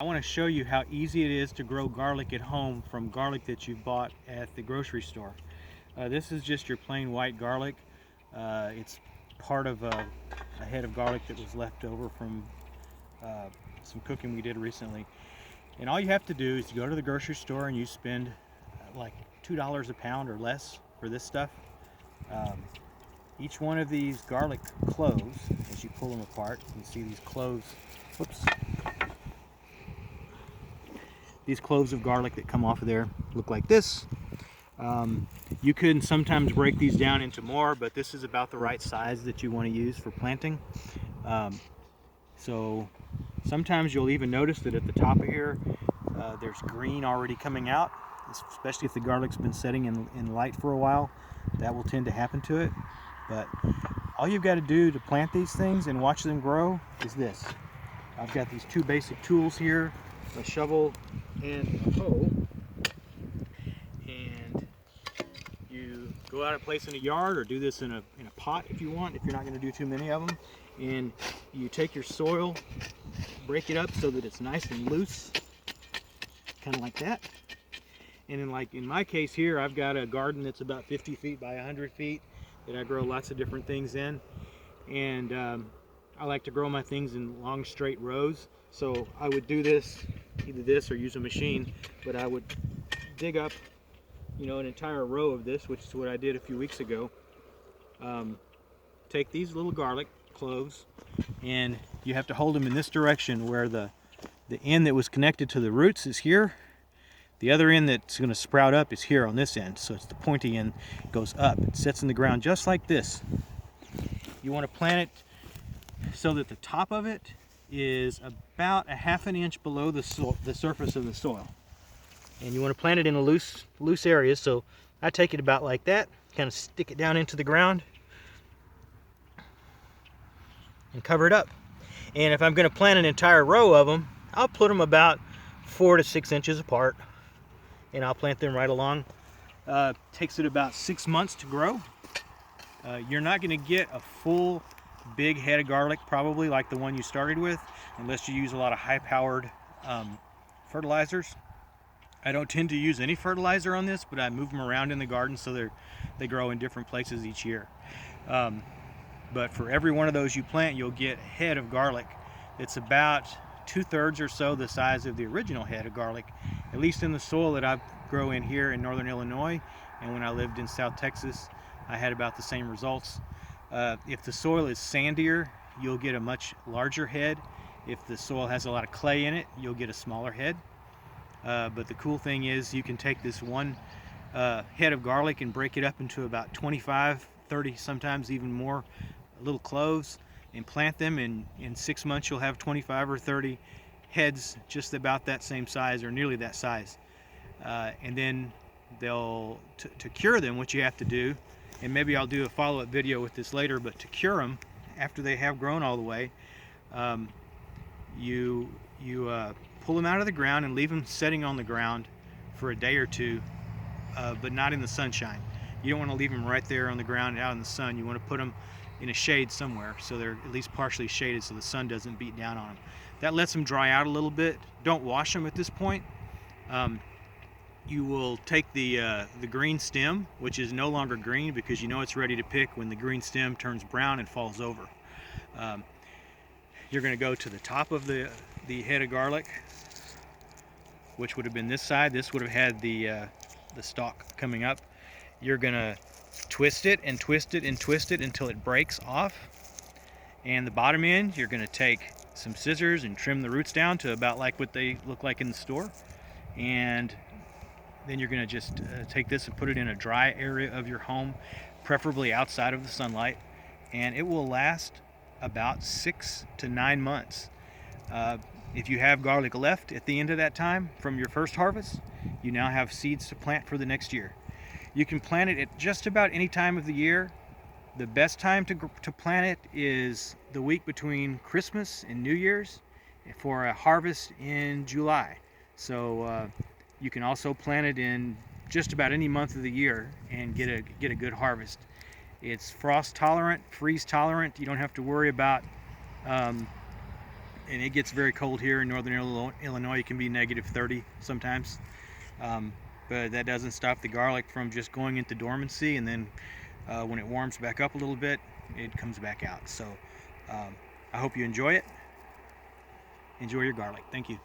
I want to show you how easy it is to grow garlic at home from garlic that you've bought at the grocery store. This is just your plain white garlic. It's part of a head of garlic that was left over from some cooking we did recently. And all you have to do is you go to the grocery store and you spend like $2 a pound or less for this stuff. Each one of these garlic cloves, as you pull them apart, you can see these cloves. Whoops. These cloves of garlic that come off of there look like this. You can sometimes break these down into more, but this is about the right size that you want to use for planting. So sometimes you'll even notice that at the top of here there's green already coming out, especially if the garlic's been setting in light for a while. That will tend to happen to it. But all you've got to do to plant these things and watch them grow is this. I've got these two basic tools here, a shovel and a hoe, and you go out a place in a yard or do this in a pot if you want, if you're not going to do too many of them, and you take your soil, break it up so that it's nice and loose, kind of like that. And then, like in my case here, I've got a garden that's about 50 feet by 100 feet that I grow lots of different things in, and I like to grow my things in long straight rows. So I would do this, either this or use a machine, but I would dig up, an entire row of this, which is what I did a few weeks ago. Take these little garlic cloves, and you have to hold them in this direction where the end that was connected to the roots is here. The other end that's going to sprout up is here on this end, so it's the pointy end, goes up. It sits in the ground just like this. You want to plant it so that the top of it is about a half an inch below the surface of the soil. And you want to plant it in a loose area, so I take it about like that, kind of stick it down into the ground and cover it up. And if I'm going to plant an entire row of them, I'll put them about 4 to 6 inches apart, and I'll plant them right along. Takes it about 6 months to grow. You're not going to get a full big head of garlic probably like the one you started with unless you use a lot of high-powered fertilizers. I don't tend to use any fertilizer on this, but I move them around in the garden so they grow in different places each year. But for every one of those you plant, you'll get a head of garlic. It's about 2/3 or so the size of the original head of garlic, at least in the soil that I grow in here in northern Illinois. And when I lived in South Texas, I had about the same results. If the soil is sandier, you'll get a much larger head. If the soil has a lot of clay in it, you'll get a smaller head. But the cool thing is you can take this one head of garlic and break it up into about 25, 30, sometimes even more little cloves, and plant them. In 6 months you'll have 25 or 30 heads just about that same size or nearly that size. And then to cure them, what you have to do, and maybe I'll do a follow-up video with this later, but to cure them after they have grown all the way, you pull them out of the ground and leave them setting on the ground for a day or two, but not in the sunshine. You don't want to leave them right there on the ground out in the sun. You want to put them in a shade somewhere so they're at least partially shaded so the sun doesn't beat down on them. That lets them dry out a little bit. Don't wash them at this point. You will take the green stem, which is no longer green because you know it's ready to pick when the green stem turns brown and falls over. You're going to go to the top of the head of garlic, which would have been this side. This would have had the stalk coming up. You're going to twist it and twist it and twist it until it breaks off. And the bottom end, you're going to take some scissors and trim the roots down to about like what they look like in the store. And then you're going to just take this and put it in a dry area of your home, preferably outside of the sunlight, and it will last about 6 to 9 months. If you have garlic left at the end of that time from your first harvest, you now have seeds to plant for the next year. You can plant it at just about any time of the year. The best time to plant it is the week between Christmas and New Year's for a harvest in July. So you can also plant it in just about any month of the year and get a good harvest. It's frost tolerant, freeze tolerant. You don't have to worry about and it gets very cold here in northern Illinois. It can be -30 sometimes, but that doesn't stop the garlic from just going into dormancy, and then when it warms back up a little bit, it comes back out. So I hope you enjoy it. Enjoy your garlic. Thank you.